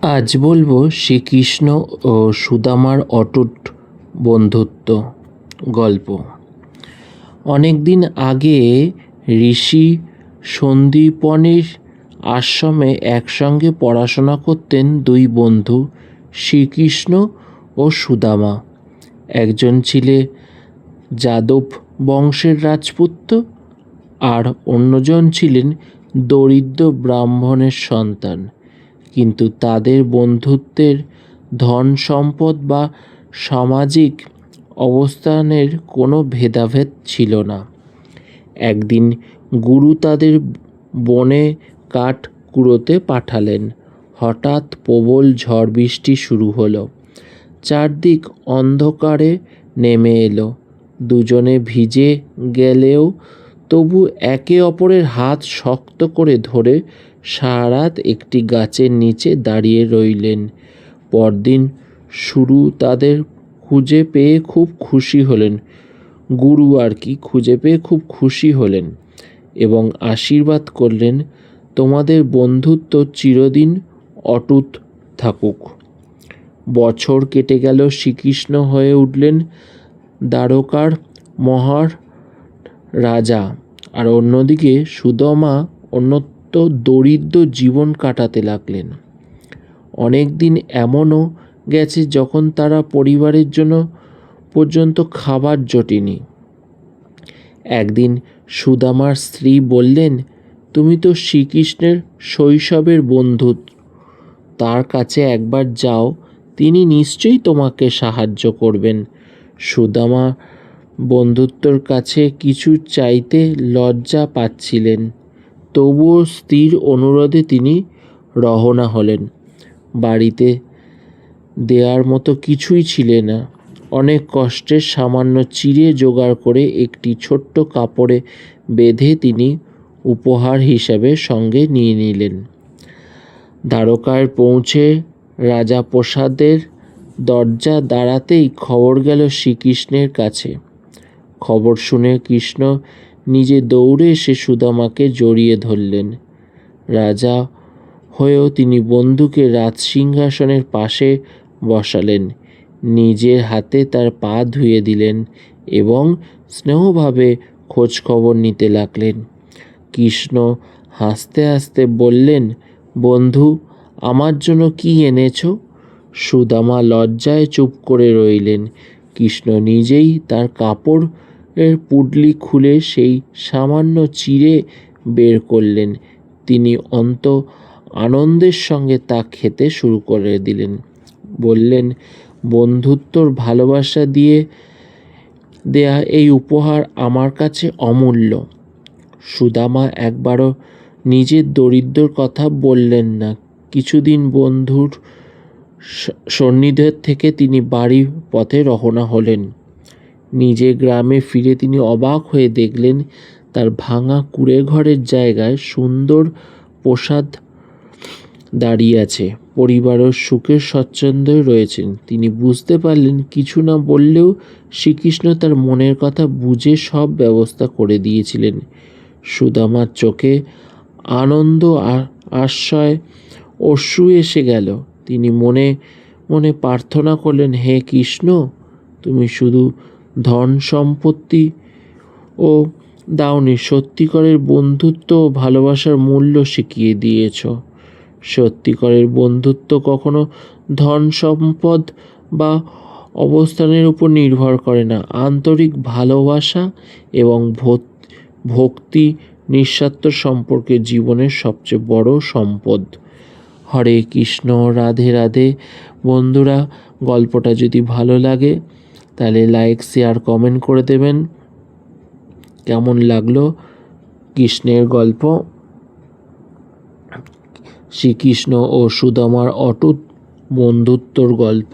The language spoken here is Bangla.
আজ বলবো শ্রীকৃষ্ণ ও সুদামার অটুট বন্ধুত্ব গল্প। অনেক দিন আগে ঋষি সন্দীপনের আশ্রমে একসঙ্গে পড়াশোনা করতেন দুই বন্ধু, শ্রীকৃষ্ণ ও সুদামা। একজন ছিলেন যাদব বংশের রাজপুত্র আর অন্যজন ছিলেন দরিদ্র ব্রাহ্মণের সন্তান। কিন্তু তাদের বন্ধুত্বের ধন সম্পদ বা সামাজিক অবস্থানের কোনো ভেদাভেদ ছিল না। একদিন গুরু তাদের বনে কাঠ কুড়োতে পাঠালেন। হঠাৎ প্রবল ঝড় বৃষ্টি শুরু হলো। চারদিক অন্ধকারে নেমে এলো। দুজনে ভিজে গেলেও তবু একে অপরের হাত শক্ত করে ধরে সারা রাত একটি গাছের নিচে দাঁড়িয়ে রইলেন। পরদিন গুরু তাদের খুঁজে পেয়ে খুব খুশি হলেন এবং আশীর্বাদ করলেন, তোমাদের বন্ধুত্ব চিরদিন অটুট থাকুক। বছর কেটে গেল। শ্রীকৃষ্ণ হয়ে উঠলেন দ্বারকার মহারাজা, আর অন্যদিকে সুদামা অন্যত্র দরিদ্র জীবন কাটাতে লাগলেন। অনেক দিন এমনও গেছে যখন তারা পরিবারের জন্য পর্যন্ত খাবার জোটেনি। একদিন সুদামার স্ত্রী বললেন, তুমি তো শ্রীকৃষ্ণের শৈশবের বন্ধু, তার কাছে একবার যাও, তিনি নিশ্চয়ই তোমাকে সাহায্য করবেন। সুদামা বন্ধুত্বর কাছে কিছু চাইতে লজ্জা পাচ্ছিলেন, তবুও স্ত্রীর অনুরোধে তিনি রওনা হলেন। বাড়িতে দেওয়ার মতো কিছুই ছিল না। অনেক কষ্টে সামান্য চিড়ে জোগাড় করে একটি ছোট্ট কাপড়ে বেঁধে তিনি উপহার হিসাবে সঙ্গে নিয়ে নিলেন। দ্বারকায় পৌঁছে রাজাপ্রাসাদের দরজা দাঁড়াতেই খবর গেল শ্রীকৃষ্ণের কাছে। খবর শুনে কৃষ্ণ নিজে দৌড়ে এসে সুদামাকে জড়িয়ে ধরলেন। রাজা হয়েও তিনি বন্ধুকে রাজসিংহাসনের পাশে বসালেন, নিজের হাতে তার পা ধুয়ে দিলেন এবং স্নেহভাবে খোঁজ খবর নিতে লাগলেন। কৃষ্ণ হাসতে হাসতে বললেন, বন্ধু, আমার জন্য কি এনেছ? সুদামা লজ্জায় চুপ করে রইলেন। কৃষ্ণ নিজেই তার কাপড়ের পুঁটলি খুলে সেই সামান্য চিড়ে বের করলেন। তিনি আনন্দের সঙ্গে তা খেতে শুরু করে দিলেন। বললেন, বন্ধুত্বর ভালোবাসা দিয়ে দেয়া এই উপহার আমার কাছে অমূল্য। সুদামা একবারও নিজের দরিদ্রর কথা বললেন না। কিছুদিন বন্ধুর সান্নিধ্য থেকে তিনি বাড়ির পথে রওনা হলেন। নিজের গ্রামে ফিরে তিনি অবাক হয়ে দেখলেন, তার ভাঙা কুঁড়ে ঘরের জায়গায় সুন্দর প্রাসাদ দাঁড়িয়ে আছে। পরিবারও সুখে স্বচ্ছন্দে রয়েছেন। তিনি বুঝতে পারলেন, কিছু না বললেও শ্রীকৃষ্ণ তার মনের কথা বুঝে সব ব্যবস্থা করে দিয়েছিলেন। সুদামার চোখে আনন্দ আশ্রয় অশ্রু এসে গেল। তিনি মনে মনে প্রার্থনা করলেন, হে কৃষ্ণ, তুমি শুধু ধন সম্পত্তি ও দাওনি, সত্যিকারের বন্ধুত্ব ও ভালোবাসার মূল্য শিখিয়ে দিয়েছ। সত্যিকারের বন্ধুত্ব কখনো ধন সম্পদ বা অবস্থানের উপর নির্ভর করে না। আন্তরিক ভালোবাসা এবং ভক্তি নিঃস্বার্থ সম্পর্কে জীবনের সবচেয়ে বড় সম্পদ। হরে কৃষ্ণ, রাধে রাধে। বন্ধুরা, গল্পটা যদি ভালো লাগে তাহলে লাইক, শেয়ার, কমেন্ট করে দেবেন। কেমন লাগলো কৃষ্ণের গল্প, শ্রীকৃষ্ণ ও সুদামার অটুট বন্ধুত্বর গল্প।